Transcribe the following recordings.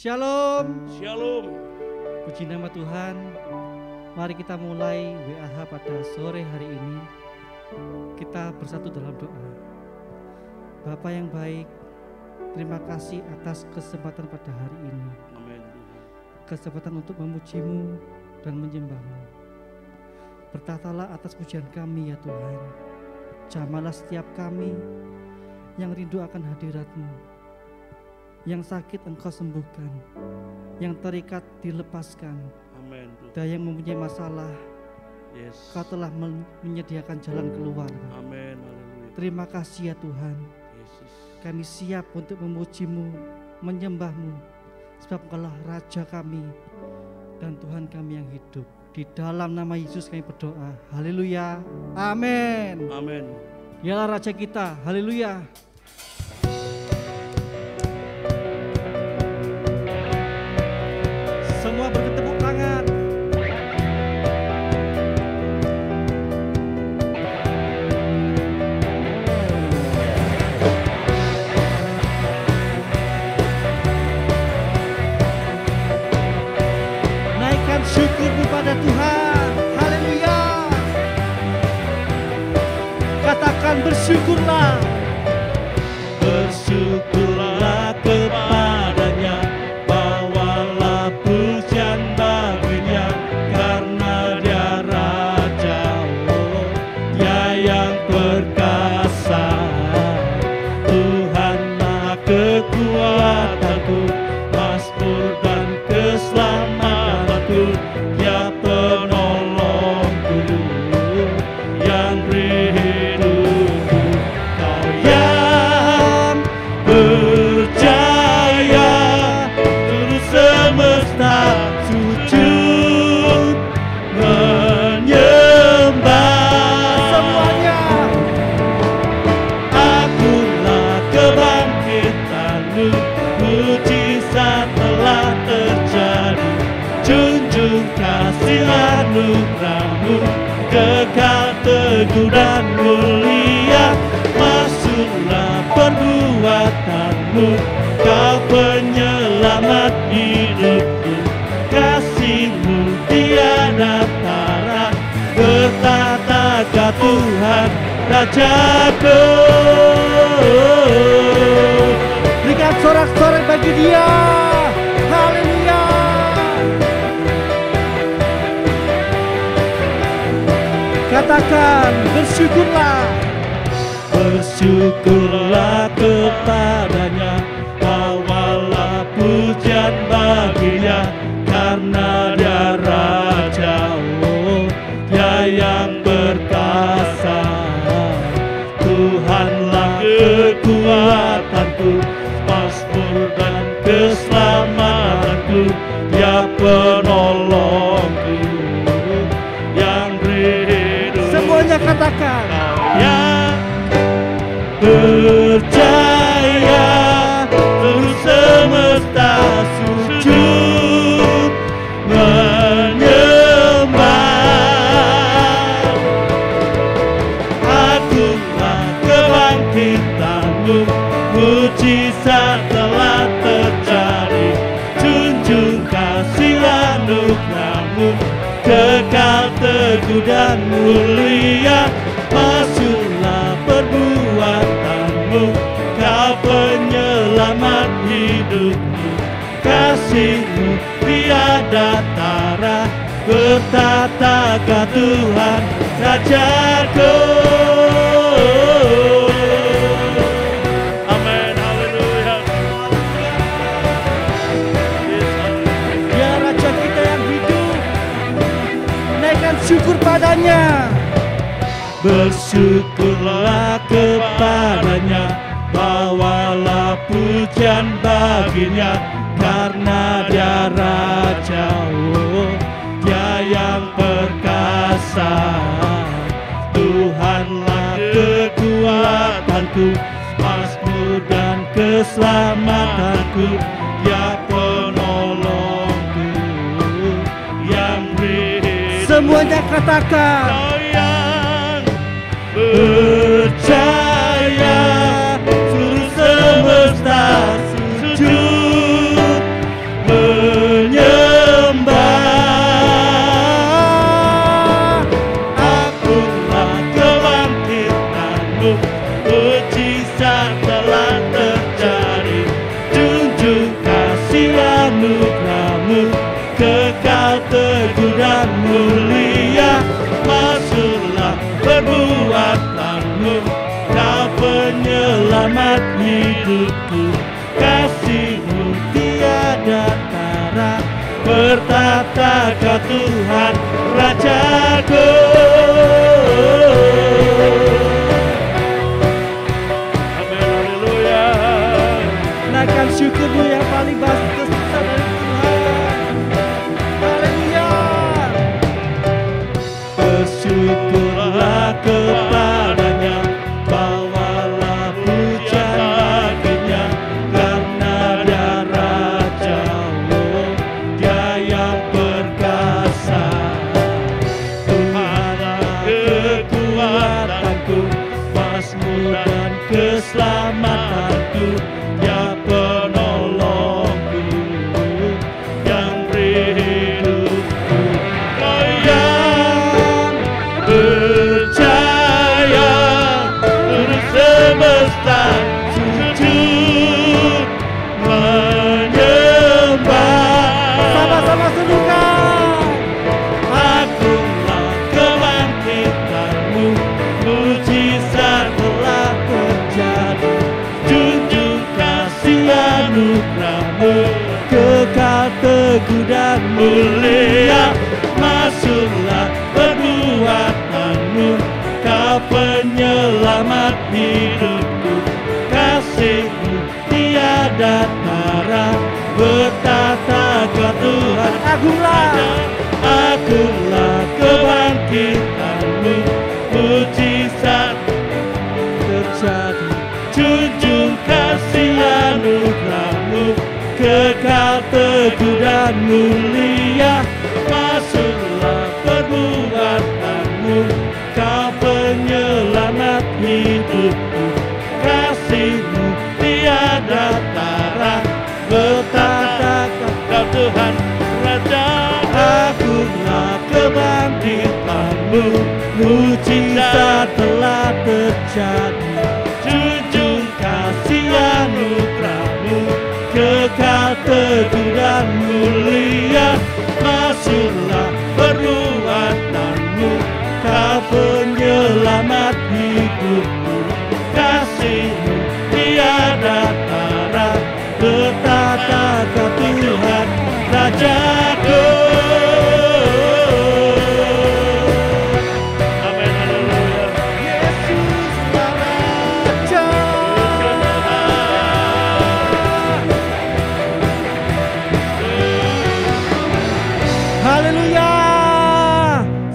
Shalom. Shalom. Puji nama Tuhan. Mari kita mulai WAH pada sore hari ini. Kita bersatu dalam doa. Bapa yang baik, terima kasih atas kesempatan pada hari ini. Amin. Kesempatan untuk memuji-Mu dan menyembah-Mu. Bertatalah atas pujian kami ya Tuhan. Jamalah setiap kami yang rindu akan hadirat-Mu. Yang sakit Engkau sembuhkan, yang terikat dilepaskan, Amin. dan yang mempunyai masalah, Yes. Kau telah menyediakan jalan keluar. Amin. Haleluya. Terima kasih ya Tuhan. Yesus. Kami siap untuk memuji-Mu, menyembah-Mu, sebab Engkaulah Raja kami dan Tuhan kami yang hidup. Di dalam nama Yesus kami berdoa. Haleluya. Amin. Amin. Dialah Raja kita. Haleluya. Semua bertepuk tangan. Naikkan syukurmu pada Tuhan. Haleluya. Katakan bersyukurlah. Bersyukurlah kepadanya, bawalah pujian baginya, karena dia Raja, dia yang perkasa. Tuhanlah kekuatanku, mazmur dan keselamatanku, dia penolongku yang beri hidupku. Kau yang percaya, seluruh semesta sujud menyembah. Semuanya. Akulah kebangkitanmu, mujizat telah terjadi. Junjung kasih anugerahmu, kekal teguh dan mulia. Masuklah perbuatanmu, kau penyelamat hidupku. Kasihmu tiada tara, bertata Tuhan Rajaku. Berikan sorak-sorai bagi Dia. Haleluya. Katakan bersyukurlah. Bersyukurlah kepadanya, bawalah pujian baginya, karena dia Raja, dia yang perkasa. Tuhanlah kekuatanku, mazmur dan keselamatanku, dia penolongku yang beri hidup. Semuanya katakan. Yang percaya, seluruh semesta sujud menyembah. Akulah kebangkitanmu, mujizat telah terjadi. Junjung kasih anugerahmu, kekal teguh dan mulia. Masuklah perbuatanmu, kau penyelamat hidupku. Kasihmu tiada tara, bertata Tuhan Rajaku. Amin. Haleluya. Dia Raja kita yang hidup. Naikkan syukur padanya. Bersyukurlah kepadanya, bawalah pujian baginya, karena dia Raja, dia yang perkasa. Tuhanlah kekuatanku, mazmur dan keselamatanku, dia penolongku yang beri. Semuanya katakan. Kau yang percaya, seluruh semesta sujud mujizat telah terjadi. Junjung kasih anugerah-Mu, kekal teguh dan mulia. Masuklah perbuatan-Mu, Kau penyelamat hidupku. Kasih-Mu tiada tara, bertata Kau Tuhan Rajaku. Amin, haleluya. Naikkan syukurmu yang paling besar dari Tuhan. Haleluya. Bersyukurlah kepadanya, bawalah pujian baginya, karena Dia Raja, oh, Dia yang perkasa. Tuhanlah kekuatanku, Mazmur dan keselamatanku, Dia penolongku, yang beri hidupku. Kau yang percaya, seluruh semesta sujud menyembah. Sama-sama serukan. Akulah kebangkitan-Mu, mujizat telah terjadi. Junjung kasih anugerah-Mu, kekal teguh dan mulia. Masuklah perbuatan-Mu, Kau penyelamat hidupku. Kasih-Mu tiada tara, bertata Kau Tuhan. Akulah kebangkitan-Mu, mujizat terjadi. Junjung kasih anugerah-Mu, kekal teguh dan mulia. Masuklah perbuatan-Mu, Kau penyelamat hidupku. Kasih-Mu tiada tara, bertata Kau Tuhan Raja. Akulah kebangkitan-Mu, mujizat telah terjadi. Junjung kasih anugerah-Mu, kekal teguh dan mulia. Masuklah perbuatan-Mu, Kau penyelamat hidupku. Kasih-Mu tiada tara, bertata Kau Tuhan Rajaku. Amin, haleluya. Yesus Raja. Haleluya.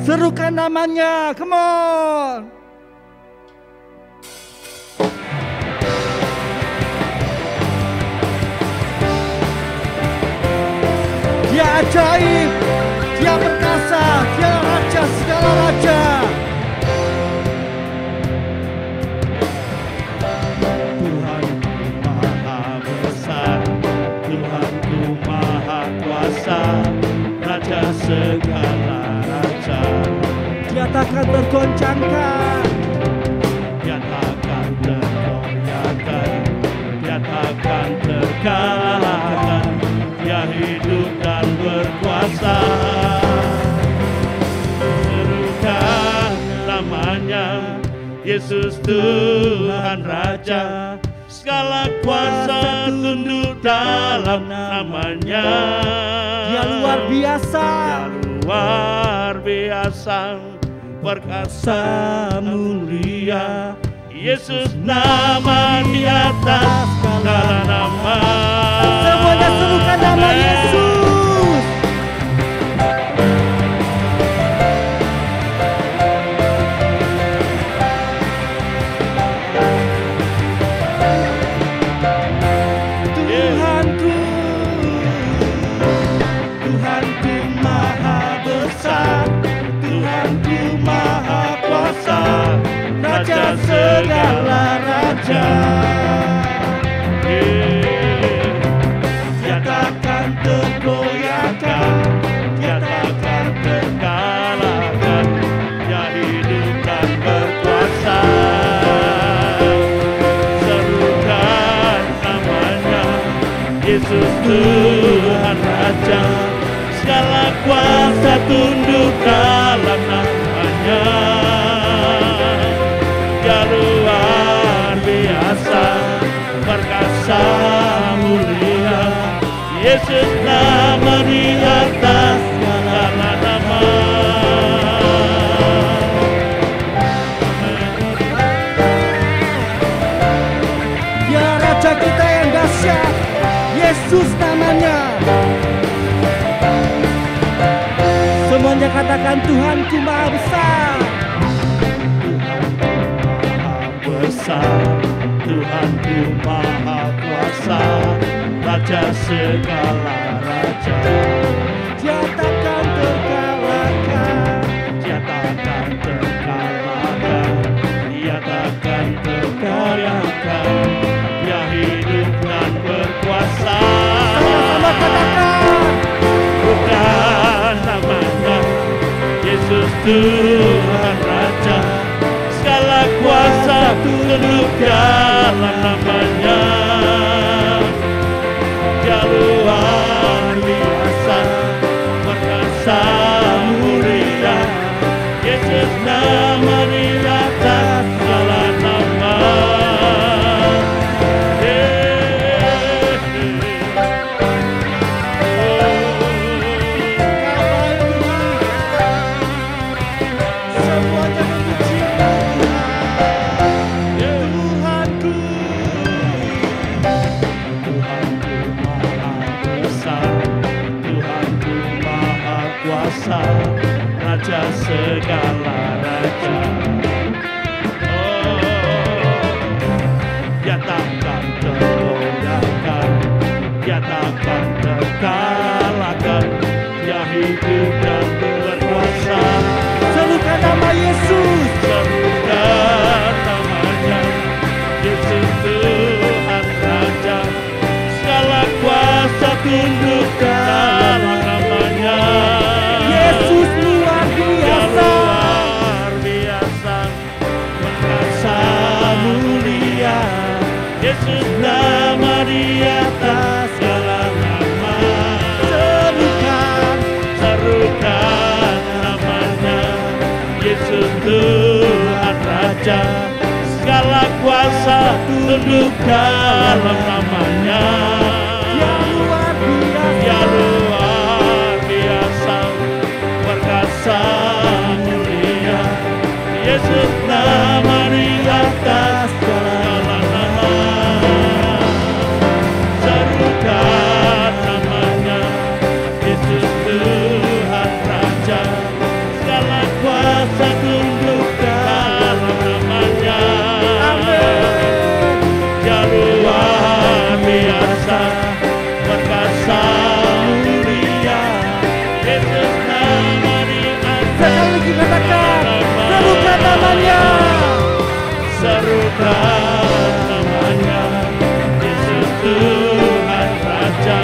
Serukan namanya. Come on. Dia ajaib, Dia perkasa, Dia Raja segala raja. Tuhanku maha besar, Tuhanku maha kuasa, Raja segala raja. Dia takkan tergoncangkan. Dia takkan tergoyahkan, Dia takkan terkalahkan. Dia hidup dan berkuasa. Serukan namanya, Yesus Tuhan Raja. Segala kuasa tunduk dalam namanya. Dia luar biasa. Dia luar biasa, perkasa mulia. Yesus nama di atas segala nama. Semuanya serukan nama Yesus. Tuhanku, Tuhanku maha besar, Tuhanku maha kuasa, Raja segala raja. Tuhan Raja, segala kuasa tunduk dalam namanya. Dia luar biasa, perkasa mulia, Yesus nama di atas segala nama. Dia Raja kita yang dahsyat, Yesus namanya. Semuanya katakan Tuhanku maha besar. Besar, Tuhanku maha kuasa, Raja segala raja. Dia takkan terkalahkan, Dia takkan terkalahkan, Dia takkan terkalahkan. Dia hidup dan berkuasa. sama-sama katakan. Bukan namanya Yesus Tuhan Raja, segala kuasa tunduk dalam namanya. Dia luar biasa, perkasa mulia, Yesus nama di atas segala nama. Semuanya memuji Tuhanku. Tuhanku maha besar, Tuhanku maha kuasa, Raja segala raja. Dia takkan tergoyahkan, Dia takkan terkalahkan. Dia hidup dan berkuasa. Serukan nama Yesus. Serukan namanya, Yesus Tuhan Raja, segala kuasa tunduk dalam namanya. Yesus luar Dia biasa. luar biasa, perkasa mulia, Yesus nama di atas segala nama. Serukan namanya, Yesus Tuhan Raja, segala kuasa tunduk dalam namanya. Dia luar biasa. Dia luar biasa, perkasa mulia, Yesus nama di atas segala nama. Serukan namanya, Yesus Tuhan Raja, segala kuasa tunduk dalam namanya. Amin. Dia luar biasa, perkasa mulia, Yesus nama di atas. Sekali lagi katakan. Serukan namanya. Serukan namanya, Yesus Tuhan Raja,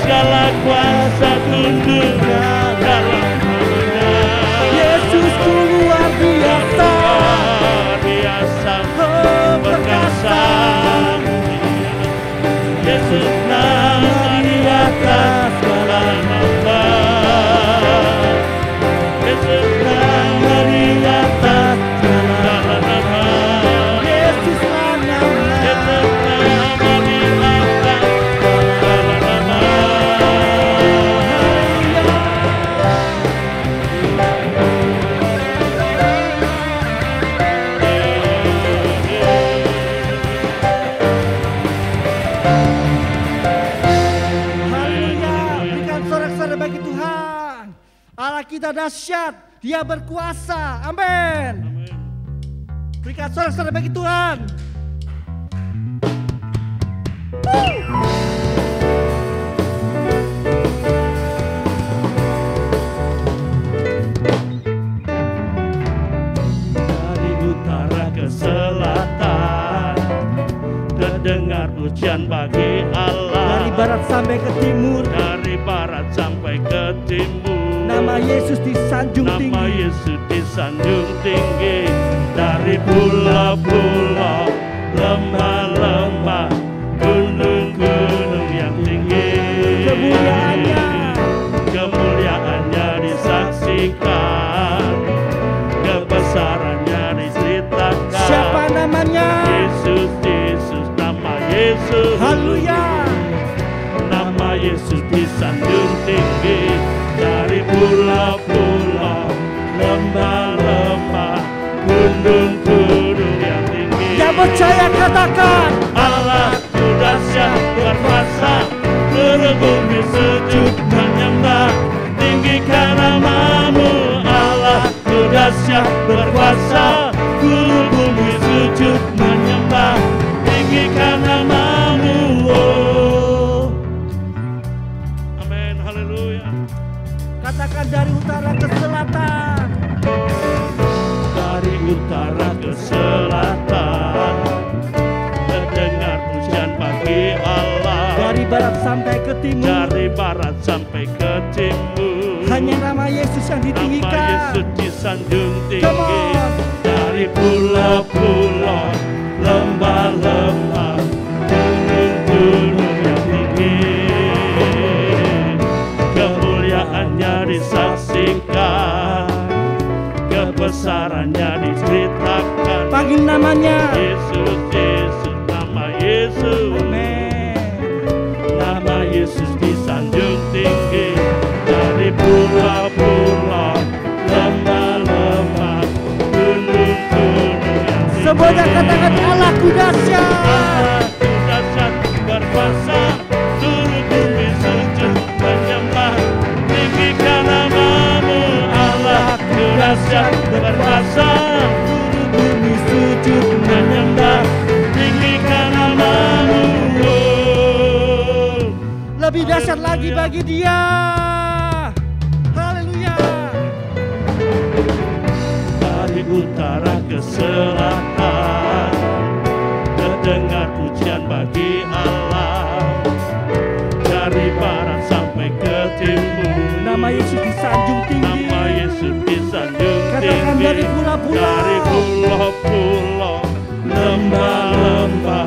segala kuasa tunduk dalam namanya. Yesusku luar biasa. Luar biasa, perkasa mulia, Yesus nama di atas segala nama. Yesus nama di atas segala nama. Yesus namanya. Yesus nama di atas segala nama. Haleluya. Berikan sorak-sorai bagi Tuhan. Allah kita dahsyat. Dia berkuasa. Amin. Berikan sorak-sorai bagi Tuhan. Dari utara ke selatan terdengar pujian bagi Allah. Dari barat sampai ke timur. Dari barat sampai ke timur, Nama Yesus disanjung nama tinggi. Yesus disanjung tinggi. Dari pulau-pulau, lembah-lembah, gunung-gunung yang tinggi. Yesus. Haleluya. Nama Yesus disanjung tinggi dari pulau-pulau, lembah-lembah, gunung-gunung yang tinggi. Yang percaya katakan, Allahku dahsyat berkuasa, seluruh bumi sujud menyembah. Tinggikan namamu, Allahku dahsyat berkuasa, seluruh bumi sujud menyembah. Tinggikan namamu. Oh. Amin, haleluya. katakan dari utara ke selatan. Dari utara ke selatan, terdengar pujian bagi Allah. Dari barat sampai ke timur, Dari barat sampai ke timur, hanya nama Yesus yang nama ditinggikan. Yesus disanjung Come tinggi. on. Dari pulau-pulau, lembah-lembah, gunung-gunung yang tinggi, kemuliaannya disaksikan, kebesarannya diceritakan. Panggil namanya. Yesus, Yesus, nama Yesus. Amin. Nama Yesus disanjung tinggi dari pulau-pulau, lembah-lembah, gunung-gunung yang tinggi. Semuanya katakan Allahku dahsyat. Allahku dahsyat berkuasa, seluruh bumi sujud menyembah. Tinggikan namamu, Allahku dahsyat berkuasa, seluruh bumi sujud menyembah. Tinggikan namamu. Oh. Lebih dahsyat lagi bagi Dia. Haleluya. Dari utara ke selatan, terdengar pujian bagi Allah. Dari barat sampai ke timur, Nama Yesus disanjung tinggi. nama Yesus disanjung Katakan tinggi. dari pulau-pulau. Dari pulau-pulau, lembah-lembah,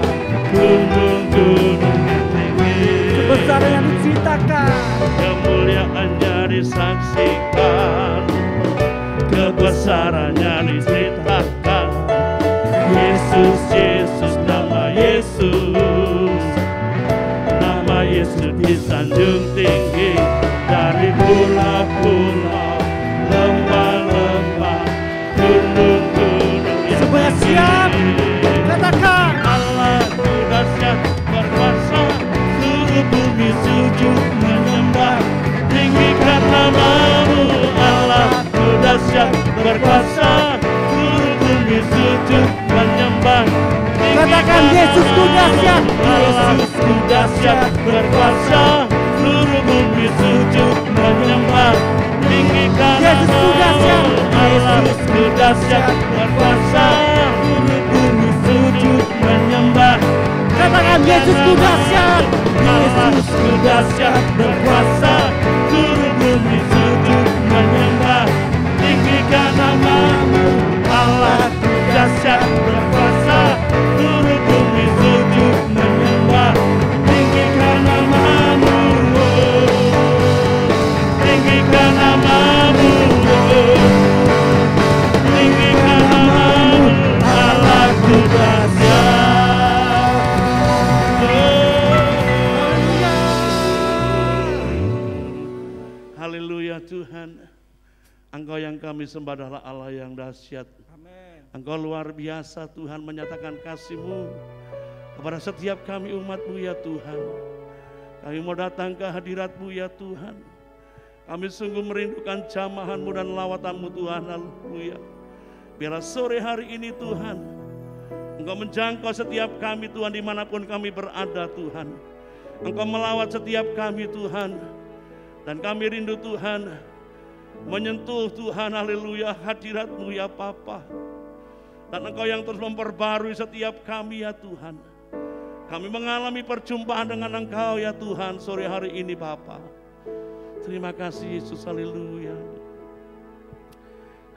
gunung-gunung yang tinggi. Kebesaran yang diceritakan. Kemuliaannya disaksikan, kebesarannya diceritakan. Yesus, Yesus, nama Yesus. Nama Yesus disanjung tinggi dari pulau-pulau, lembah-lembah, gunung-gunung yang Supaya siap. tinggi. Katakan. Allahku dahsyat berkuasa, seluruh bumi sujud menyembah. Tinggikan namamu, Allahku dahsyat berkuasa, seluruh bumi sujud menyembah. Katakan Yesusku dahsyat. Allahku dahsyat berkuasa, seluruh bumi sujud menyembah. Tinggikan Yesusku dahsyat. Allahku dahsyat berkuasa, seluruh bumi sujud menyembah. Katakan Yesusku dahsyat. Yesusku dahsyat berkuasa, seluruh bumi sujud menyembah. Tinggikan namamu, Allahku dahsyat berkuasa, seluruh bumi sujud menyembah. Tinggikan namamu, tinggikan namamu, tinggikan namamu, Allahku dahsyat. Haleluya Tuhan, Engkau yang kami sembah adalah Allah yang dahsyat. Amin. Engkau luar biasa Tuhan, menyatakan kasih-Mu kepada setiap kami umat-Mu ya Tuhan. Kami mau datang ke hadirat-Mu ya Tuhan. Kami sungguh merindukan jamahan-Mu dan lawatan-Mu Tuhan. Haleluya. Biarlah sore hari ini Tuhan, Engkau menjangkau setiap kami Tuhan dimanapun kami berada Tuhan. Engkau melawat setiap kami Tuhan. Dan kami rindu Tuhan, menyentuh Tuhan, haleluya, hadirat-Mu ya Bapa. Dan Engkau yang terus memperbarui setiap kami ya Tuhan. Kami mengalami perjumpaan dengan Engkau ya Tuhan sore hari ini Bapa. Terima kasih Yesus, haleluya.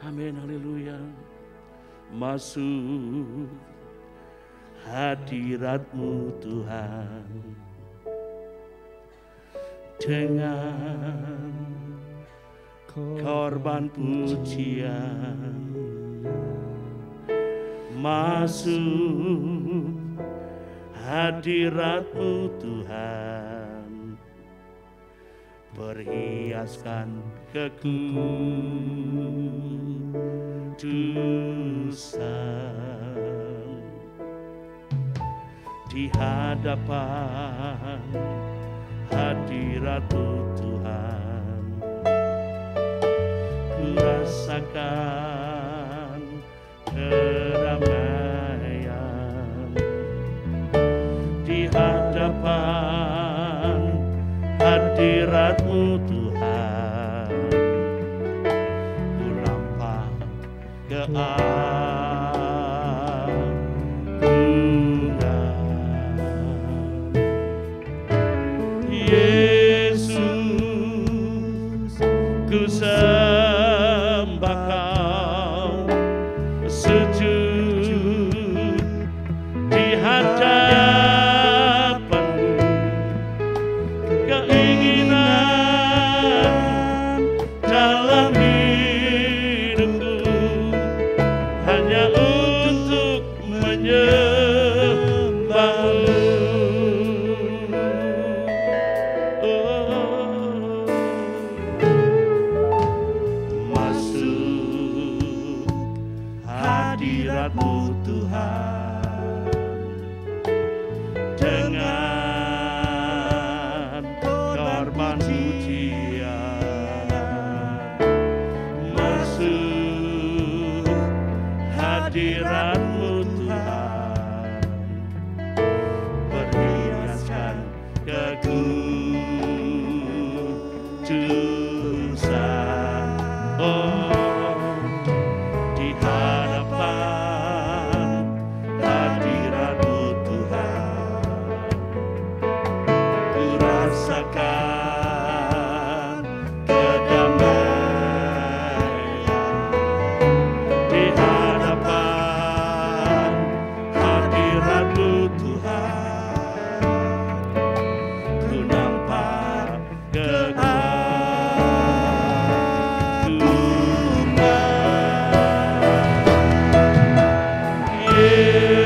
Amin, haleluya. Masuk hadirat-Mu Tuhan dengan korban pujian. Masuk hadirat-Mu Tuhan, perhiaskan kekudusan di hadapan hadirat-Mu Tuhan. Ku rasakan kedamaian di hadapan hadirat-Mu Tuhan. Ku nampak keagungan Yesus, ku sembah Kau, sujud di hadapan-Mu. Keinginan dalam hidupku hanya untuk menyembah-Mu. Masuk hadirat-Mu Tuhan dengan korban pujian. Masuk hadirat-Mu Tuhan, perhiaskan kekudusan. Oh, di hadapan hadirat-Mu Tuhan, ku rasakan kedamaian. Di hadapan hadirat-Mu Tuhan, ku nampak keagungan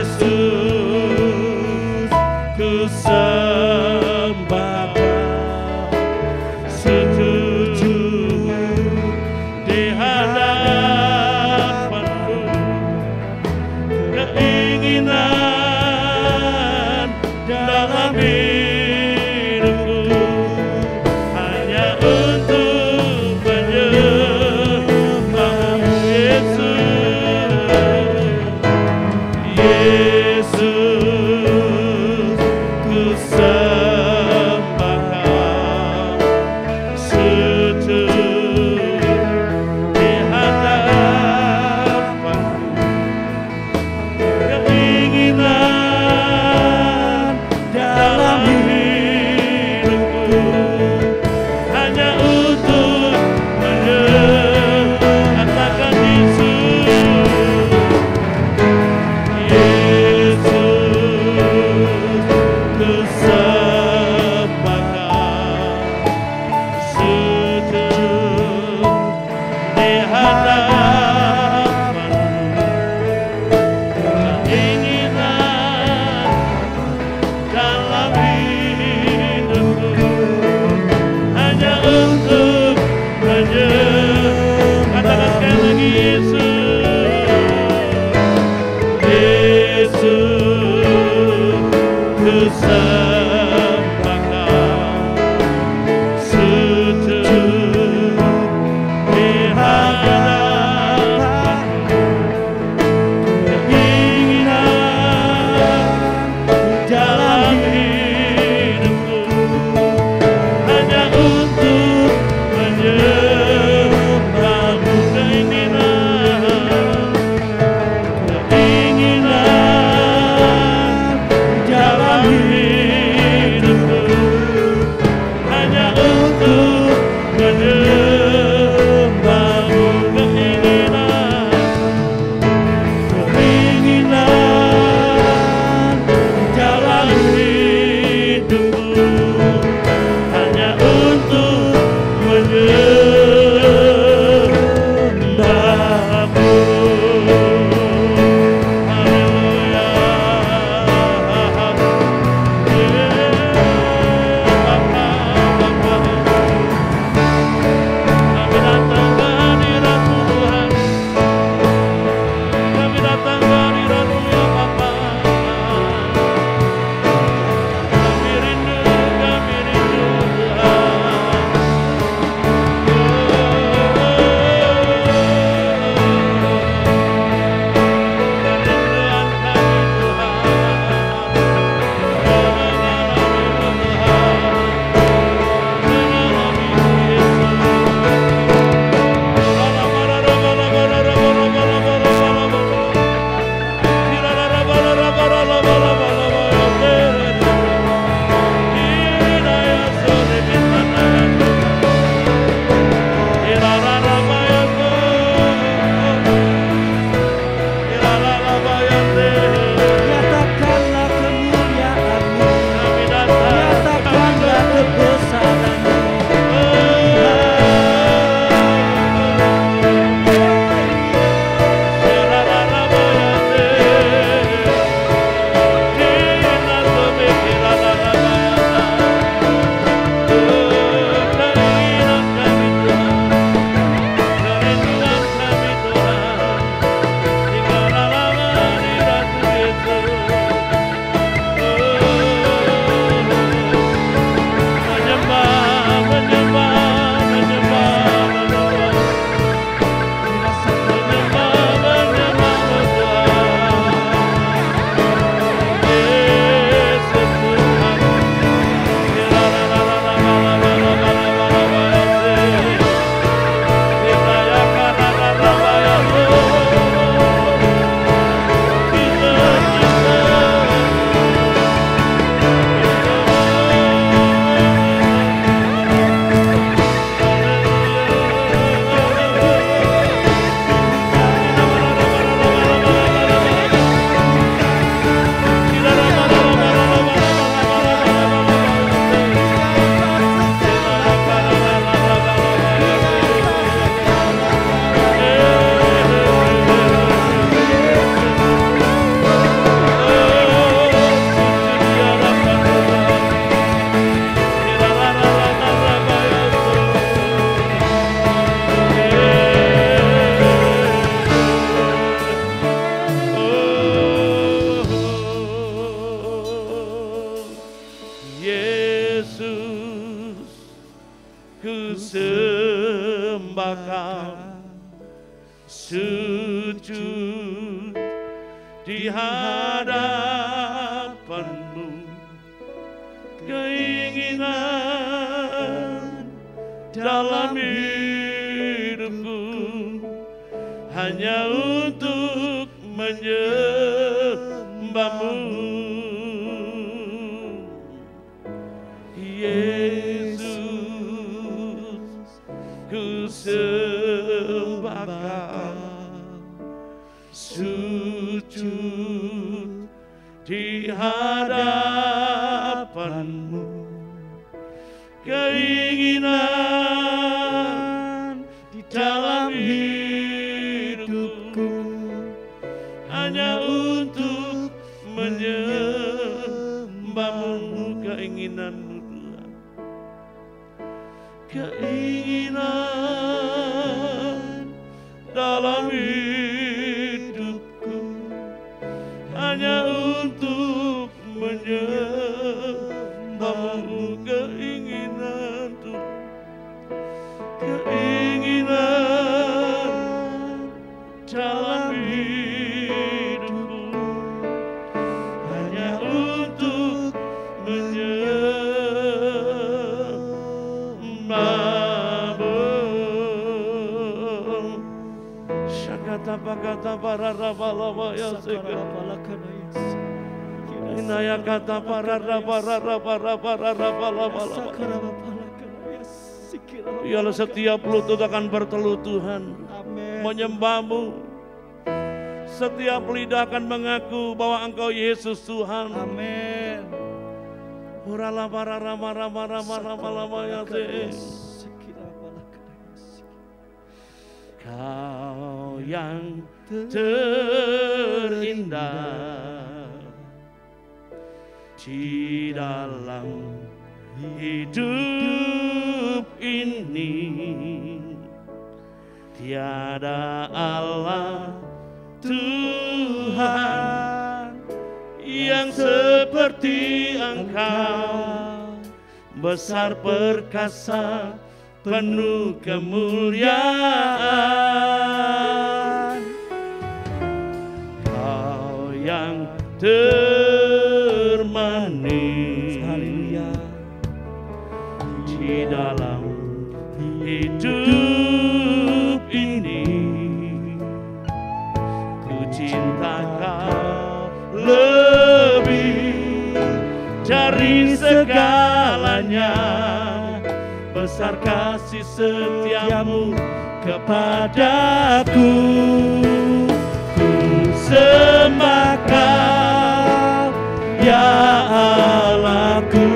Yesus, ku sembah Kau, sujud di hadapan-Mu. Keinginan dalam hidupku hanya untuk menyembah-Mu Yesus. Yesus, ku sembah Kau, sujud di hadapan-Mu. Keinginan dalam hidupku hanya untuk menyatakan Yesus. Yesus, ku sembah Kau, sujud di hadapan-Mu. Keinginan dalam hidupku hanya untuk katakan sekali lagi Yesus. Yesus, ku sembah Kau, sujud di hadapan-Mu. Keinginan dalam hidupku hanya untuk menyembah-Mu. Keinginan dalam hidupku Yesus, ku sembah Kau, sujud di hadapan-Mu. Keinginan dalam hidupku hanya untuk menyembah-Mu. Yesus, ku sembah Kau, sujud di hadapan-Mu. Keinginan di dalam hidupku hanya untuk menyembah-Mu. Keinginan-Mu Tuhan, keinginan dalam hidupku hanya untuk menyembah-Mu. Keinginan Tuhan, keinginan dalam hidupku hanya untuk menyembah-Mu. Syakata pakata para rabalaba ya segala inaya kata para rabalaba. Biarlah setiap lutut akan bertelut Tuhan, menyembah-Mu. Setiap lidah akan mengaku bahwa Engkau Yesus Tuhan. Amin. Kau yang terindah di dalam hidup ini, tiada Allah Tuhan yang seperti Engkau, besar perkasa penuh kemuliaan. Kau yang termanis, haleluya, di dalam hidup ini, ku cinta Kau lebih dari segalanya. Besar kasih setiamu kepadaku, ku sembah Kau ya Allahku,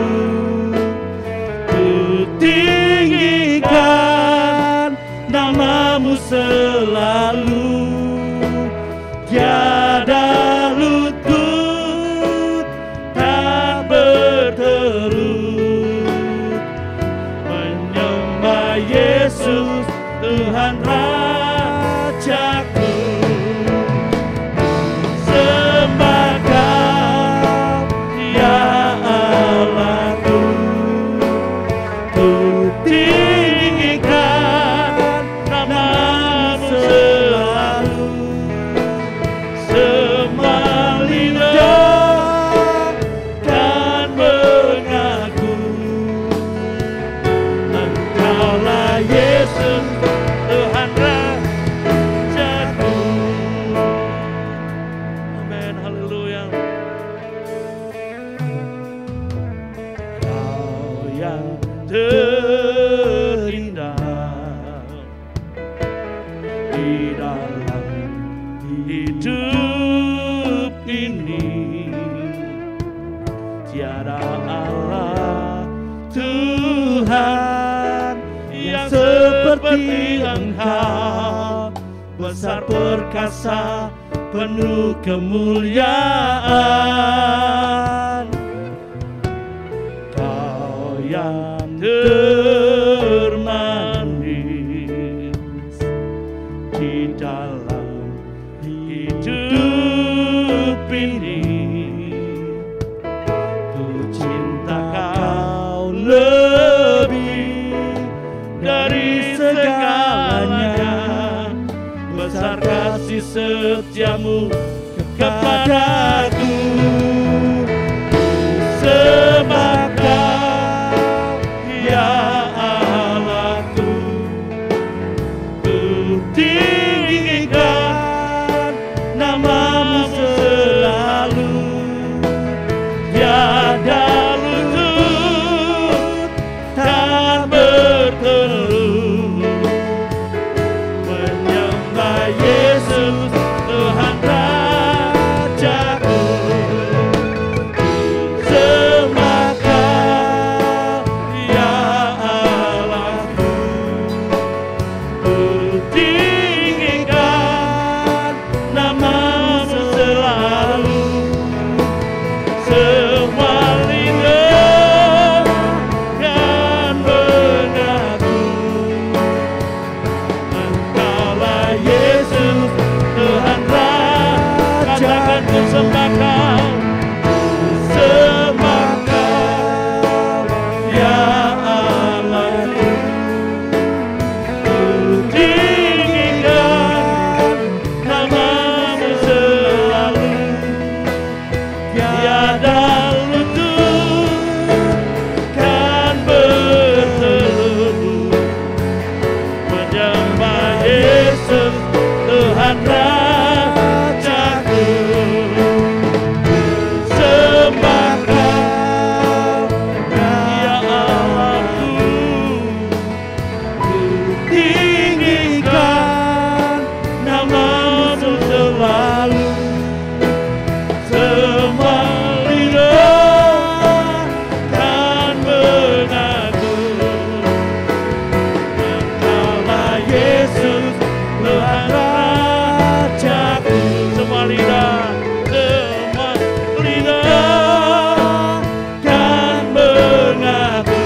ku tinggikan nama-Mu selalu. Tiada lutut tak bertelut menyembah Yesus Tuhan Rajaku. Sembah Kau ya Allahku, ku tinggikan nama-Mu selalu. Semua lidah dan mengaku Engkaulah Yesus Tuhan Rajaku. Amin, haleluya. Kau yang terindah di dalam hidup ini, tiada Allah Tuhan yang seperti Engkau, besar perkasa penuh kemuliaan. Kau yang termanis di dalam hidup ini, ku cinta Kau setiamu kepadaku. Sembah Kau ya Allahku, ku tinggikan namamu selalu. Tiada lutut tak bertelut menyembah Yesus Tuhan Rajaku. Sembah Kau ya Allahku, ku tinggikan namamu selalu. Semua lidah kan mengaku, Engkaulah Yesus Tuhan Raja. Katakan ku sembah Kau, sembah Kau ya Allahku, ku tinggikan namamu selalu. Tiada lutut kan bertelut menyembah Yesus Tuhan Rajaku. Sembah Kau ya Allahku, ku tinggikan namamu selalu. Semua lidah kan mengaku, Engkaulah Yesus Tuhan Rajaku. Semua lidah kan mengaku,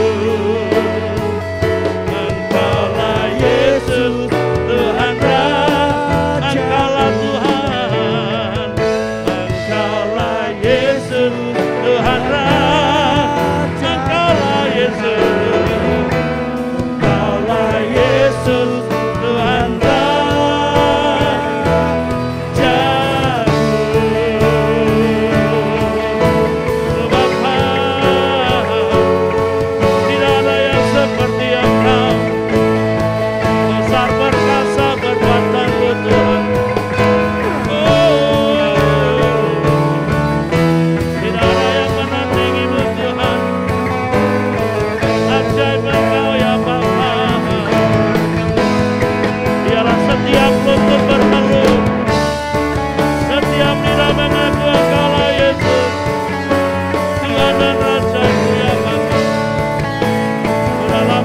Engkaulah Yesus Tuhan Raja. Engkaulah Tuhan, Engkaulah Yesus Tuhan Raja. Engkaulah Yesus, Engkaulah Yesus Tuhan Rajaku. Bapa, tidak ada yang seperti Engkau, besar perkasa kekuatan-Mu Tuhan. Tidak ada yang menandingi-Mu Tuhan. Ajaib Engkau ya Bapa. Biarlah setiap lutut bertelut, setiap lidah mengaku Engkaulah Yesus Tuhan dan Rajaku ya Bapa. Biarlah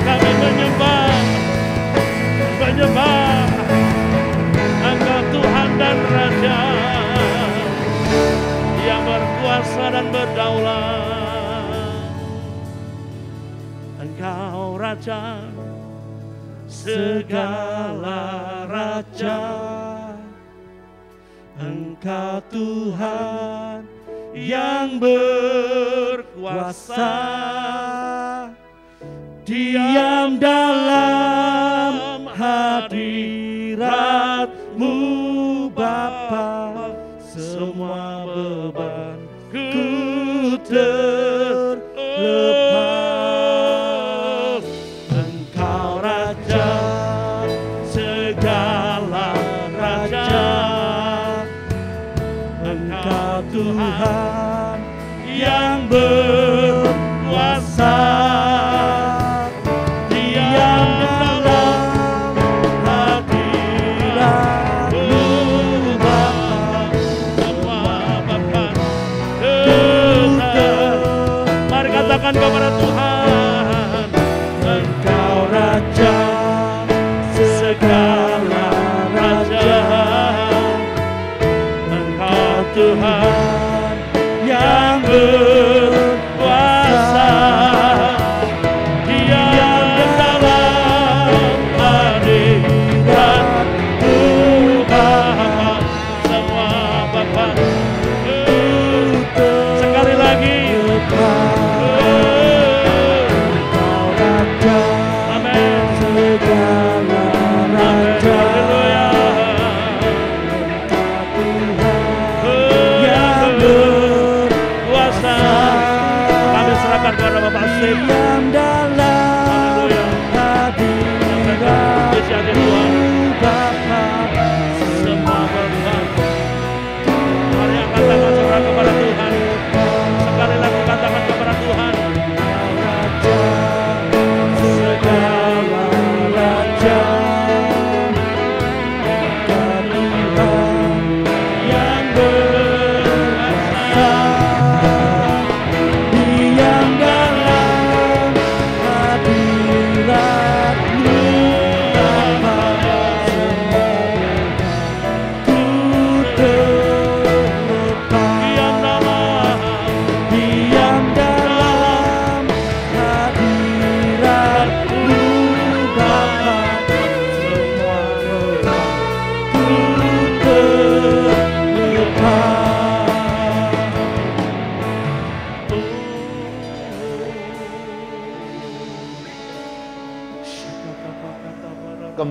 kami menyembah Engkau Tuhan dan Raja yang berkuasa dan berdaulat. Engkau Raja segala raja, Engkau Tuhan yang berkuasa. Diam dalam hadirat-Mu Bapa, semua beban ku terlepas. Engkau Raja segala raja, Engkau Tuhan yang berkuasa. Diam dalam hadirat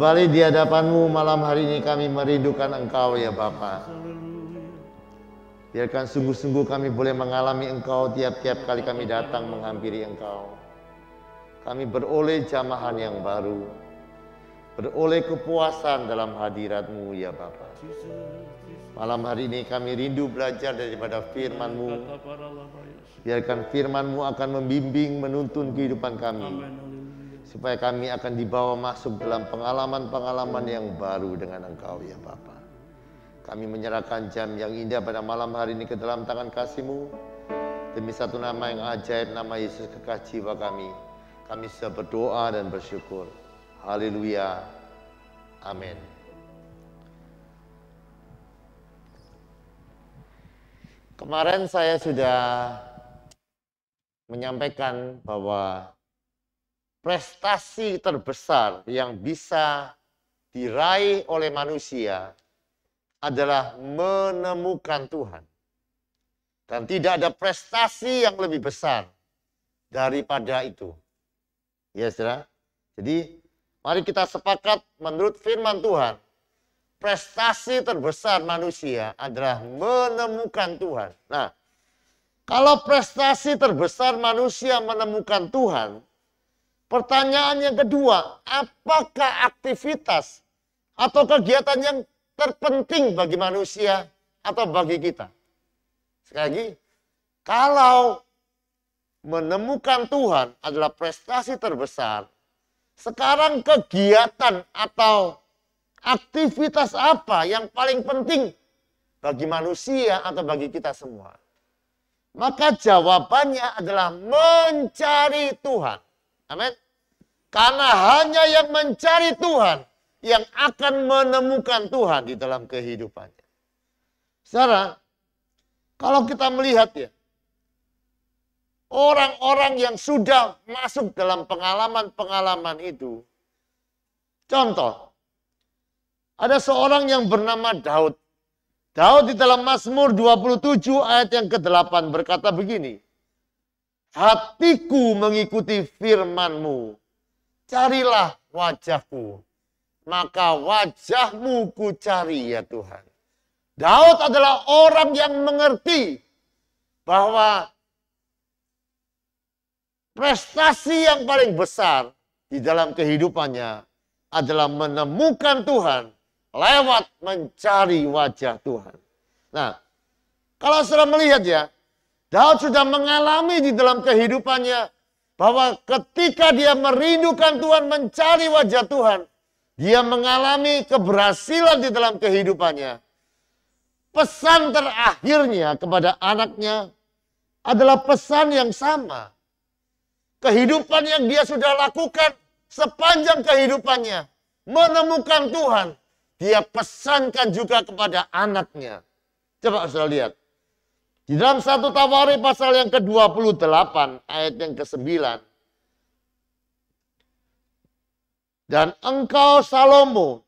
Kembali di hadapan-Mu malam hari ini kami merindukan Engkau ya Bapa. Biarkan sungguh-sungguh kami boleh mengalami Engkau tiap-tiap kali kami datang menghampiri Engkau. Kami beroleh jamahan yang baru, beroleh kepuasan dalam hadirat-Mu ya Bapa. Malam hari ini kami rindu belajar daripada firman-Mu. Biarkan firman-Mu akan membimbing, menuntun kehidupan kami. Supaya kami akan dibawa masuk dalam pengalaman-pengalaman yang baru dengan Engkau ya Bapa. Kami menyerahkan jam yang indah pada malam hari ini ke dalam tangan kasih-Mu. Demi satu nama yang ajaib, nama Yesus kekasih jiwa kami. Kami sudah berdoa dan bersyukur. Haleluya. Amin. Kemarin saya sudah menyampaikan bahwa prestasi terbesar yang bisa diraih oleh manusia adalah menemukan Tuhan. Dan tidak ada prestasi yang lebih besar daripada itu. Ya, saudara. Jadi, mari kita sepakat menurut firman Tuhan, prestasi terbesar manusia adalah menemukan Tuhan. Nah, kalau prestasi terbesar manusia menemukan Tuhan, pertanyaan yang kedua, apakah aktivitas atau kegiatan yang terpenting bagi manusia atau bagi kita? Sekali lagi, kalau menemukan Tuhan adalah prestasi terbesar, sekarang kegiatan atau aktivitas apa yang paling penting bagi manusia atau bagi kita semua? Maka jawabannya adalah mencari Tuhan. Amin. Karena hanya yang mencari Tuhan yang akan menemukan Tuhan di dalam kehidupannya. Saudara, kalau kita melihat ya, orang-orang yang sudah masuk dalam pengalaman-pengalaman itu. Contoh, ada seorang yang bernama Daud. Daud di dalam Mazmur 27 ayat yang ke-8 berkata begini. Hatiku mengikuti firman-Mu. Carilah wajah-Ku. Maka wajah-Mu ku cari ya Tuhan. Daud adalah orang yang mengerti bahwa prestasi yang paling besar di dalam kehidupannya adalah menemukan Tuhan lewat mencari wajah Tuhan. Nah, kalau sudah melihat ya, Daud sudah mengalami di dalam kehidupannya bahwa ketika dia merindukan Tuhan, mencari wajah Tuhan, dia mengalami keberhasilan di dalam kehidupannya. Pesan terakhirnya kepada anaknya adalah pesan yang sama. Kehidupan yang dia sudah lakukan sepanjang kehidupannya, menemukan Tuhan, dia pesankan juga kepada anaknya. Coba saudara lihat. Di dalam 1 Tawarik pasal yang ke-28 ayat yang ke-9. Dan engkau Salomo,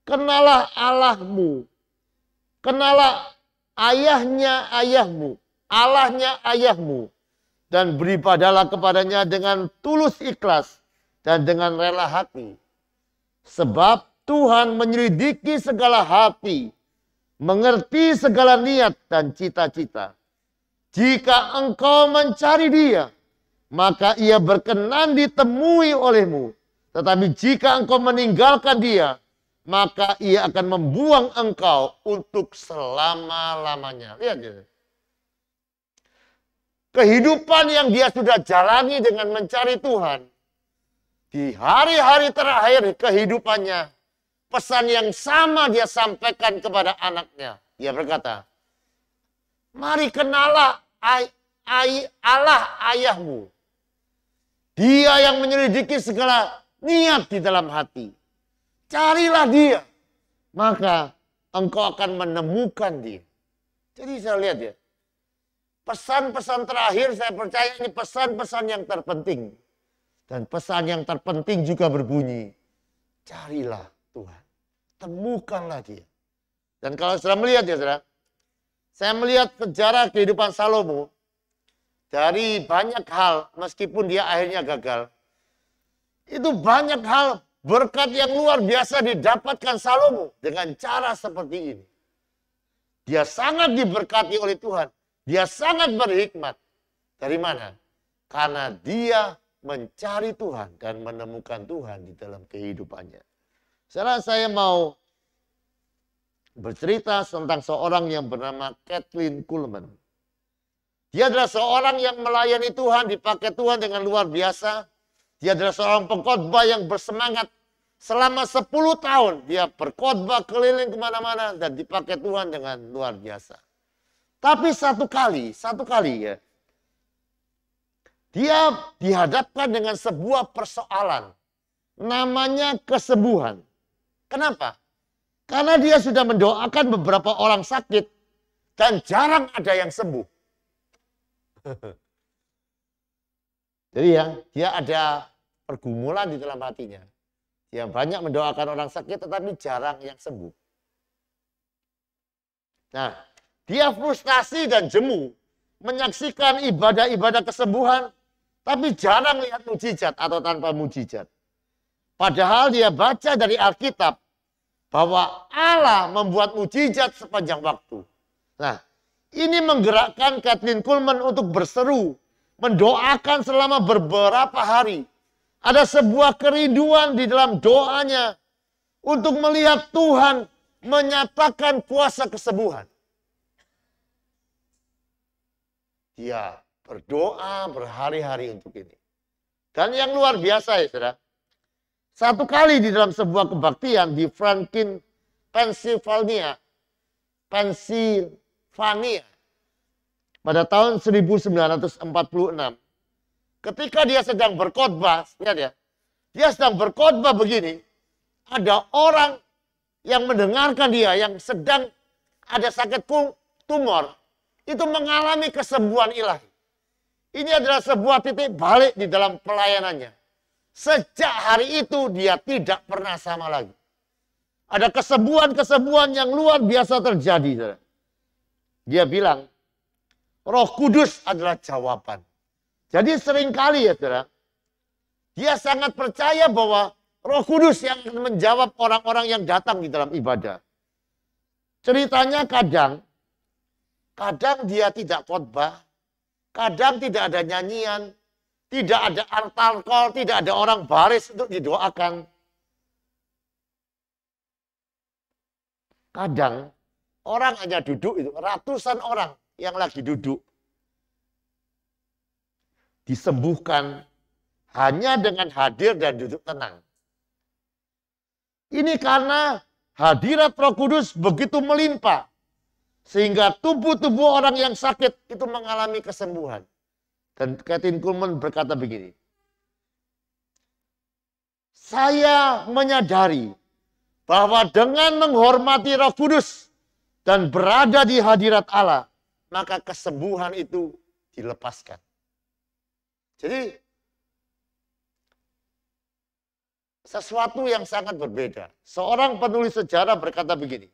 kenalah Allahmu, kenalah ayahnya ayahmu, Allahnya ayahmu, dan beribadalah kepadanya dengan tulus ikhlas dan dengan rela hati. Sebab Tuhan menyelidiki segala hati, mengerti segala niat dan cita-cita. Jika engkau mencari Dia, maka Ia berkenan ditemui olehmu. Tetapi jika engkau meninggalkan Dia, maka Ia akan membuang engkau untuk selama-lamanya. Lihat ya. Kehidupan yang dia sudah jalani dengan mencari Tuhan, di hari-hari terakhir kehidupannya, pesan yang sama dia sampaikan kepada anaknya. Dia berkata, mari kenalah Allah ayahmu. Dia yang menyelidiki segala niat di dalam hati. Carilah Dia, maka engkau akan menemukan Dia. Jadi saya lihat ya, pesan-pesan terakhir saya percaya ini pesan-pesan yang terpenting. Dan pesan yang terpenting juga berbunyi, carilah Tuhan. Temukanlah Dia. Dan kalau sudah melihat ya saudara, saya melihat sejarah kehidupan Salomo, dari banyak hal meskipun dia akhirnya gagal, itu banyak hal Berkat yang luar biasa didapatkan Salomo dengan cara seperti ini. Dia sangat diberkati oleh Tuhan. Dia sangat berhikmat. Dari mana? Karena dia mencari Tuhan dan menemukan Tuhan di dalam kehidupannya. Sekarang saya mau bercerita tentang seorang yang bernama Kathryn Kuhlman. Dia adalah seorang yang melayani Tuhan, dipakai Tuhan dengan luar biasa. Dia adalah seorang pengkhotbah yang bersemangat. Selama 10 tahun dia berkhotbah keliling kemana-mana dan dipakai Tuhan dengan luar biasa. Tapi satu kali ya, dia dihadapkan dengan sebuah persoalan. Namanya kesembuhan. Kenapa? Karena dia sudah mendoakan beberapa orang sakit dan jarang ada yang sembuh. Jadi ya, dia ada pergumulan di dalam hatinya. Dia banyak mendoakan orang sakit tetapi jarang yang sembuh. Nah, dia frustasi dan jemu menyaksikan ibadah-ibadah kesembuhan tapi jarang lihat mujizat atau tanpa mujizat. Padahal dia baca dari Alkitab bahwa Allah membuat mujizat sepanjang waktu. Nah, ini menggerakkan Kathryn Kuhlman untuk berseru, mendoakan selama beberapa hari. Ada sebuah kerinduan di dalam doanya untuk melihat Tuhan menyatakan kuasa kesembuhan. Dia berdoa berhari-hari untuk ini. Dan yang luar biasa ya saudara. Satu kali di dalam sebuah kebaktian di Franklin, Pennsylvania. Pada tahun 1946. Ketika dia sedang berkhotbah, lihat ya. Dia sedang berkhotbah begini. Ada orang yang mendengarkan dia yang sedang ada sakit tumor. Itu mengalami kesembuhan ilahi. Ini adalah sebuah titik balik di dalam pelayanannya. Sejak hari itu dia tidak pernah sama lagi. Ada kesembuhan-kesembuhan yang luar biasa terjadi. Saudara. Dia bilang, Roh Kudus adalah jawaban. Jadi seringkali ya saudara, dia sangat percaya bahwa Roh Kudus yang akan menjawab orang-orang yang datang di dalam ibadah. Ceritanya kadang dia tidak khotbah, kadang tidak ada nyanyian, tidak ada altar call, tidak ada orang baris untuk didoakan. Kadang orang hanya duduk itu, ratusan orang yang lagi duduk. Disembuhkan hanya dengan hadir dan duduk tenang. Ini karena hadirat Roh Kudus begitu melimpah. Sehingga tubuh-tubuh orang yang sakit itu mengalami kesembuhan. Dan Kathryn Kuhlman berkata begini. Saya menyadari bahwa dengan menghormati Roh Kudus dan berada di hadirat Allah, maka kesembuhan itu dilepaskan. Jadi, sesuatu yang sangat berbeda. Seorang penulis sejarah berkata begini.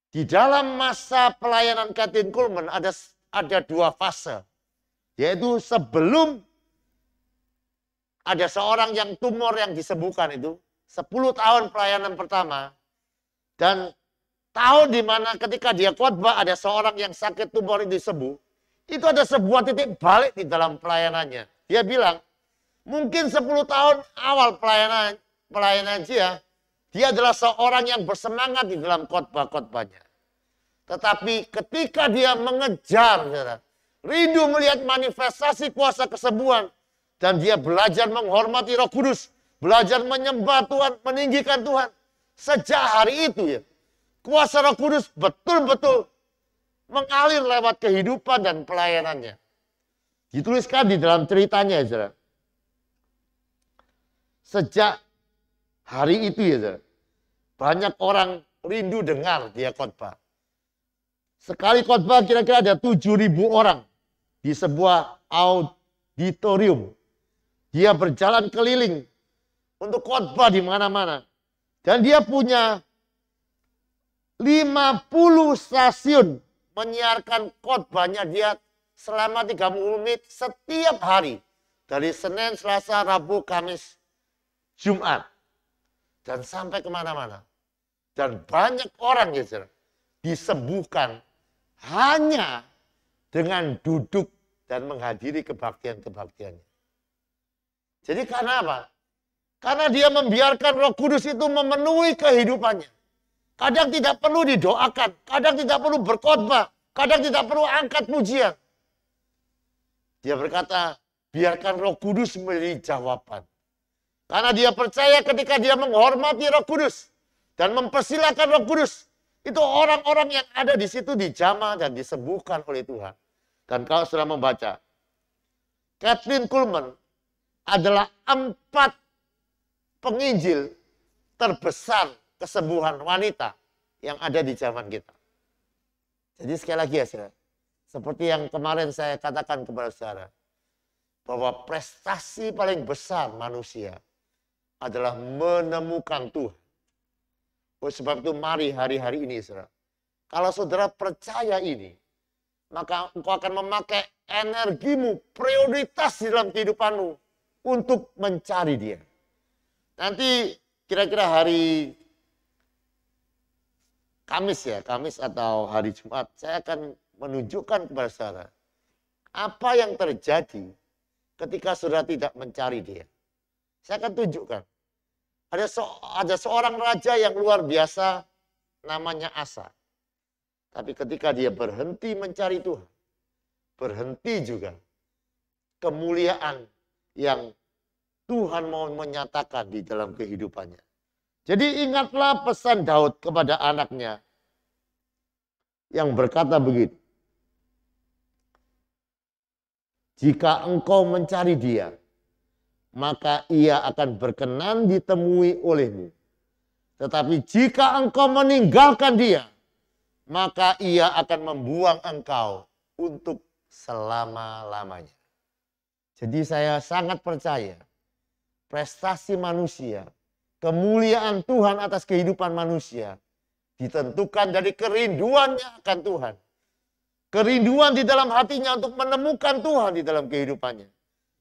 Di dalam masa pelayanan Kathryn Kuhlman ada dua fase. Yaitu sebelum ada seorang yang tumor yang disembuhkan itu. 10 tahun pelayanan pertama. Dan tahun di mana ketika dia khotbah ada seorang yang sakit tumor itu sembuh. Itu ada sebuah titik balik di dalam pelayanannya. Dia bilang, mungkin 10 tahun awal pelayanan dia adalah seorang yang bersemangat di dalam khotbah-khotbahnya. Tetapi ketika dia mengejar, rindu melihat manifestasi kuasa kesembuhan, dan dia belajar menghormati Roh Kudus, belajar menyembah Tuhan, meninggikan Tuhan. Sejak hari itu ya, kuasa Roh Kudus betul-betul mengalir lewat kehidupan dan pelayanannya. Dituliskan di dalam ceritanya ya saudara. Sejak hari itu ya saudara, banyak orang rindu dengar dia khotbah. Sekali khotbah kira-kira ada 7.000 orang di sebuah auditorium. Dia berjalan keliling untuk khotbah di mana-mana. Dan dia punya 50 stasiun menyiarkan khotbahnya dia selama 30 menit setiap hari. Dari Senin, Selasa, Rabu, Kamis. Jumat. Dan sampai kemana-mana. Dan banyak orang ya saudara, disembuhkan hanya dengan duduk dan menghadiri kebaktian-kebaktiannya. Jadi karena apa? Karena dia membiarkan Roh Kudus itu memenuhi kehidupannya. Kadang tidak perlu didoakan, kadang tidak perlu berkhotbah, kadang tidak perlu angkat pujian. Dia berkata, biarkan Roh Kudus menjadi jawaban. Karena dia percaya ketika dia menghormati Roh Kudus dan mempersilahkan Roh Kudus, itu orang-orang yang ada di situ dijamah dan disembuhkan oleh Tuhan. Dan kalau sudah membaca, Kathryn Kuhlman adalah 4 penginjil terbesar kesembuhan wanita yang ada di zaman kita. Jadi sekali lagi ya saudara, seperti yang kemarin saya katakan kepada saudara, bahwa prestasi paling besar manusia adalah menemukan Tuhan. Oleh sebab itu mari hari-hari ini saudara, kalau saudara percaya ini, maka engkau akan memakai energimu, prioritas di dalam kehidupanmu untuk mencari dia. Nanti kira-kira hari Kamis ya, Kamis atau hari Jumat, saya akan menunjukkan kepada saudara apa yang terjadi ketika saudara tidak mencari dia. Saya akan tunjukkan. Ada seorang raja yang luar biasa namanya Asa. Tapi ketika dia berhenti mencari Tuhan, berhenti juga kemuliaan yang Tuhan mau menyatakan di dalam kehidupannya. Jadi ingatlah pesan Daud kepada anaknya yang berkata begitu. Jika engkau mencari dia, maka ia akan berkenan ditemui olehmu. Tetapi jika engkau meninggalkan dia, maka ia akan membuang engkau untuk selama-lamanya. Jadi saya sangat percaya prestasi manusia, kemuliaan Tuhan atas kehidupan manusia ditentukan dari kerinduannya akan Tuhan. Kerinduan di dalam hatinya untuk menemukan Tuhan di dalam kehidupannya.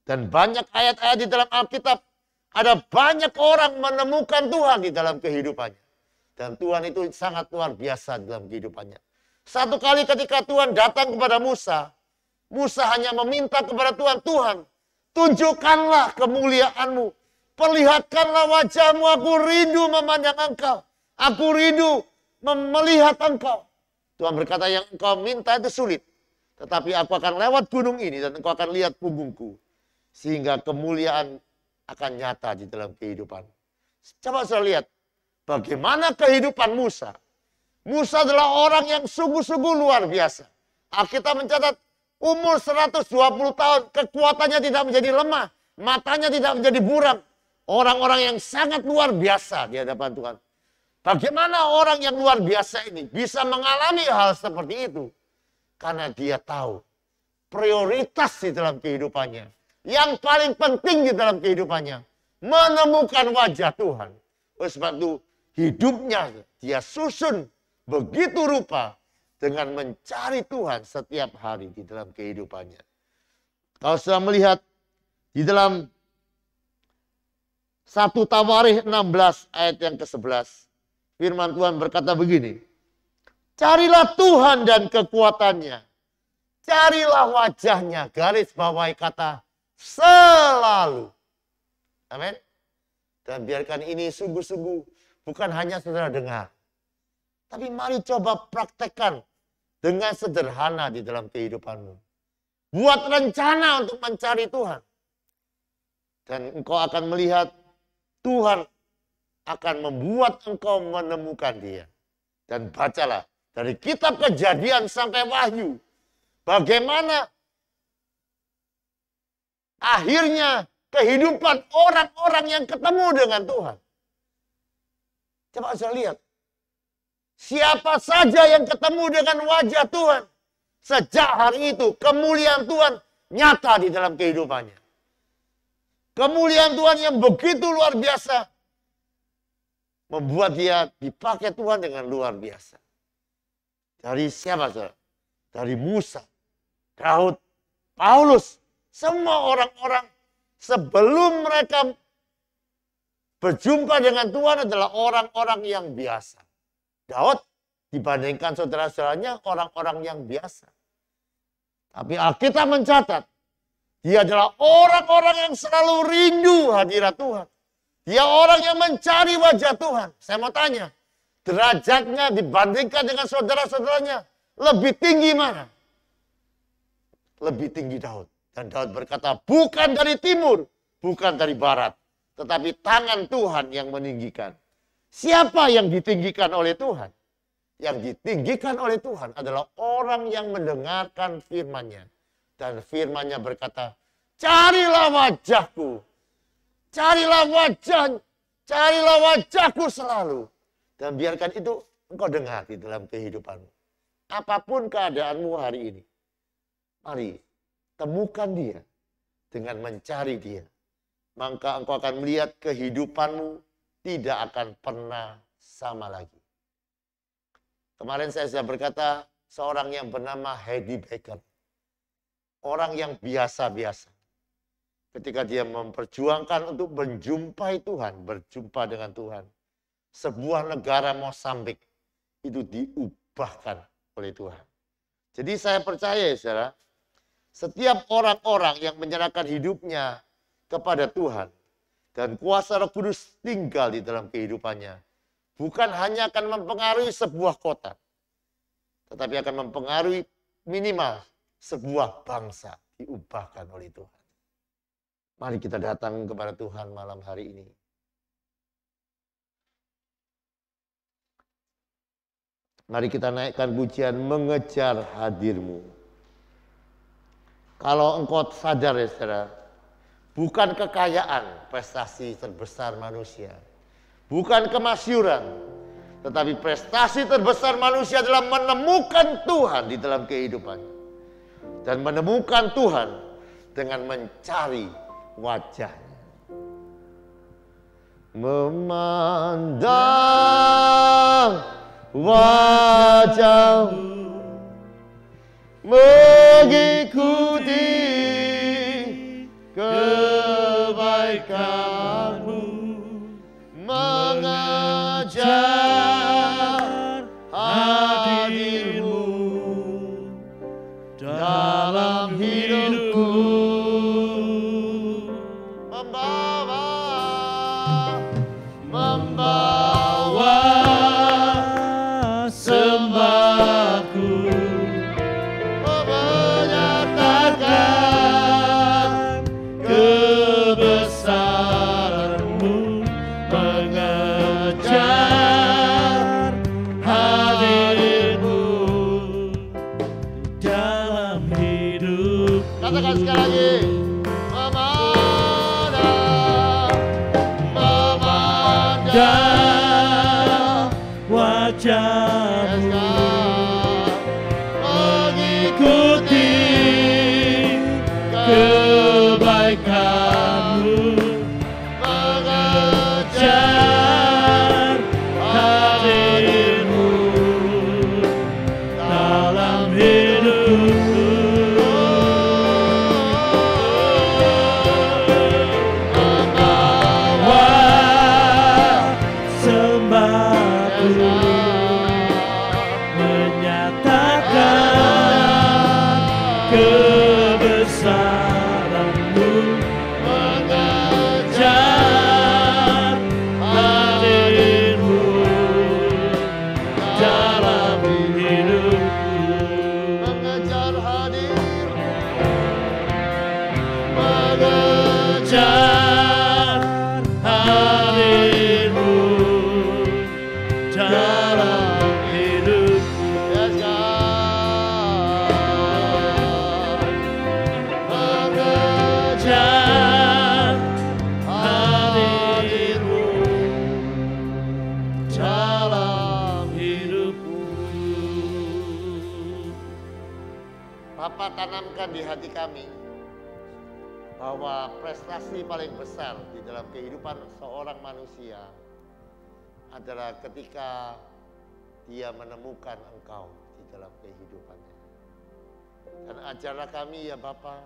Dan banyak ayat-ayat di dalam Alkitab, ada banyak orang menemukan Tuhan di dalam kehidupannya. Dan Tuhan itu sangat luar biasa dalam kehidupannya. Satu kali ketika Tuhan datang kepada Musa, Musa hanya meminta kepada Tuhan, Tuhan, tunjukkanlah kemuliaan-Mu. Perlihatkanlah wajah-Mu, aku rindu memandang Engkau. Aku rindu melihat Engkau. Tuhan berkata, yang engkau minta itu sulit. Tetapi aku akan lewat gunung ini dan engkau akan lihat punggungku. Sehingga kemuliaan akan nyata di dalam kehidupan. Coba saya lihat bagaimana kehidupan Musa. Musa adalah orang yang sungguh-sungguh luar biasa. Alkitab mencatat umur 120 tahun, kekuatannya tidak menjadi lemah, matanya tidak menjadi buram. Orang-orang yang sangat luar biasa di hadapan Tuhan. Bagaimana orang yang luar biasa ini bisa mengalami hal seperti itu? Karena dia tahu prioritas di dalam kehidupannya. Yang paling penting di dalam kehidupannya, menemukan wajah Tuhan. Oleh sebab itu, hidupnya dia susun begitu rupa dengan mencari Tuhan setiap hari di dalam kehidupannya. Kalau sudah melihat di dalam 1 Tawarikh 16 ayat yang ke-11, firman Tuhan berkata begini, carilah Tuhan dan kekuatannya, carilah wajahnya, garis bawahi kata selalu. Amin. Dan biarkan ini sungguh-sungguh bukan hanya saudara dengar. Tapi mari coba praktekkan dengan sederhana di dalam kehidupanmu. Buat rencana untuk mencari Tuhan. Dan engkau akan melihat Tuhan akan membuat engkau menemukan dia. Dan bacalah dari kitab Kejadian sampai Wahyu. Bagaimana akhirnya kehidupan orang-orang yang ketemu dengan Tuhan. Coba saya lihat. Siapa saja yang ketemu dengan wajah Tuhan. Sejak hari itu kemuliaan Tuhan nyata di dalam kehidupannya. Kemuliaan Tuhan yang begitu luar biasa. Membuat dia dipakai Tuhan dengan luar biasa. Dari siapa saudara? Dari Musa, Daud, Paulus. Semua orang-orang sebelum mereka berjumpa dengan Tuhan adalah orang-orang yang biasa. Daud dibandingkan saudara-saudaranya orang-orang yang biasa. Tapi Alkitab mencatat, dia adalah orang-orang yang selalu rindu hadirat Tuhan. Dia orang yang mencari wajah Tuhan. Saya mau tanya, derajatnya dibandingkan dengan saudara-saudaranya lebih tinggi mana? Lebih tinggi Daud. Dan Daud berkata, bukan dari timur, bukan dari barat, tetapi tangan Tuhan yang meninggikan. Siapa yang ditinggikan oleh Tuhan? Yang ditinggikan oleh Tuhan adalah orang yang mendengarkan firman-Nya. Dan firman-Nya berkata, carilah wajahku. Carilah wajahku selalu. Dan biarkan itu engkau dengar di dalam kehidupanmu. Apapun keadaanmu hari ini. Mari temukan dia dengan mencari dia. Maka engkau akan melihat kehidupanmu tidak akan pernah sama lagi. Kemarin saya sudah berkata, seorang yang bernama Heidi Baker. Orang yang biasa-biasa. Ketika dia memperjuangkan untuk menjumpai Tuhan, berjumpa dengan Tuhan. Sebuah negara Mozambik itu diubahkan oleh Tuhan. Jadi saya percaya ya saudara, setiap orang-orang yang menyerahkan hidupnya kepada Tuhan dan kuasa Roh Kudus tinggal di dalam kehidupannya, bukan hanya akan mempengaruhi sebuah kota, tetapi akan mempengaruhi minimal sebuah bangsa diubahkan oleh Tuhan. Mari kita datang kepada Tuhan malam hari ini. Mari kita naikkan pujian mengejar hadir-Mu. Kalau engkau sadar ya saudara, bukan kekayaan, prestasi terbesar manusia. Bukan kemasyuran, tetapi prestasi terbesar manusia adalah menemukan Tuhan di dalam kehidupannya. Dan menemukan Tuhan dengan mencari wajahnya. Memandang wajah-Mu, mengikuti kebaikan-Mu, mengejar hadir-Mu dalam hidupku, membawa sembahku, menyatakan kebesaran-Mu, mengejar hadir-Mu dalam hidup. Katakan sekali lagi. Memandang wajah-Mu, mengikuti kebaikan-Mu, mengejar hadir-Mu dalam hidupku. Bapa, tanamkan di hati kami bahwa prestasi paling besar di dalam kehidupan seorang manusia adalah ketika dia menemukan Engkau di dalam kehidupannya. Dan ajarlah kami ya Bapa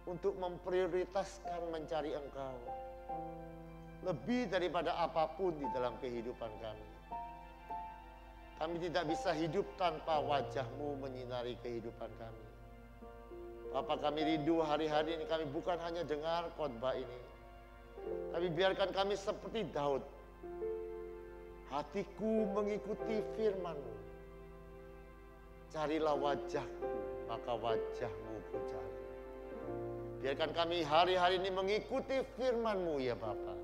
untuk memprioritaskan mencari Engkau. lebih daripada apapun di dalam kehidupan kami. Kami tidak bisa hidup tanpa wajah-Mu menyinari kehidupan kami. Bapa, kami rindu hari-hari ini kami bukan hanya dengar khotbah ini, tapi biarkan kami seperti Daud. Hatiku mengikuti firman-Mu. Carilah wajah-Ku, maka wajah-Mu ku cari. Biarkan kami hari-hari ini mengikuti firman-Mu ya Bapa,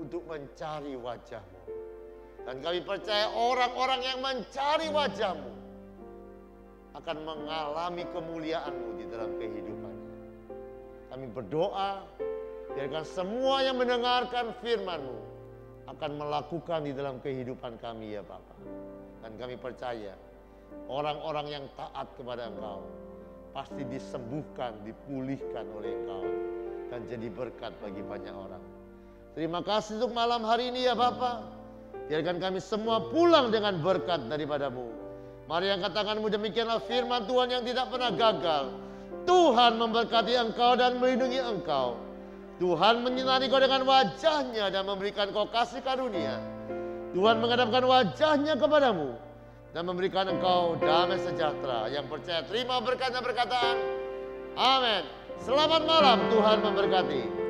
untuk mencari wajah-Mu. Dan kami percaya orang-orang yang mencari wajah-Mu akan mengalami kemuliaan-Mu di dalam kehidupannya. Kami berdoa, biarkan semua yang mendengarkan firman-Mu akan melakukan di dalam kehidupan kami ya Bapa. Dan kami percaya orang-orang yang taat kepada Engkau pasti disembuhkan, dipulihkan oleh Engkau dan jadi berkat bagi banyak orang. Terima kasih untuk malam hari ini ya Bapa. Biarkan kami semua pulang dengan berkat daripada-Mu. Mari angkat tangan-Mu, demikianlah firman Tuhan yang tidak pernah gagal. Tuhan memberkati engkau dan melindungi engkau. Tuhan menyinari kau dengan wajah-Nya dan memberikan kau kasih karunia. Tuhan menghadapkan wajah-Nya kepadamu dan memberikan engkau damai sejahtera. Yang percaya terima berkat dan perkataan. Amin. Selamat malam, Tuhan memberkati.